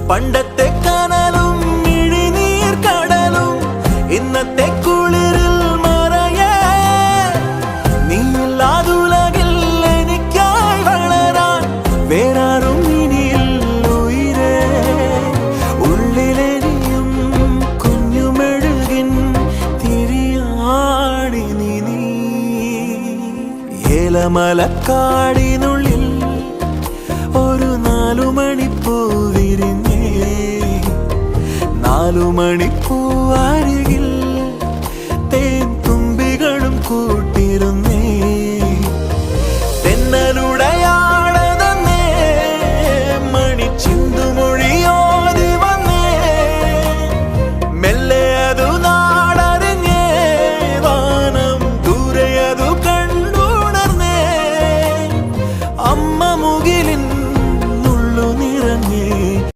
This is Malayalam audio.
പണ്ടത്തെ കനലും ഇഴിനീർ കടലും ഇന്നത്തെ കുളിരിൽ മറയേ നീയില്ലാതുലകിൽ എനിക്കായി വളരാൻ വേറാരും ഇനിയില്ല ഉയിരേ ഉള്ളിലെരിയും കുഞ്ഞുമെഴുകിൻ തിരിയാണി നീ ഏലമലക്കാടിനുള്ളിൽ ഒരു 4 മണിപ്പൂ വിരിഞ്ഞേ 4 മണിപ്പൂ അരികിൽ തേൻ തുമ്പികളും കൂടി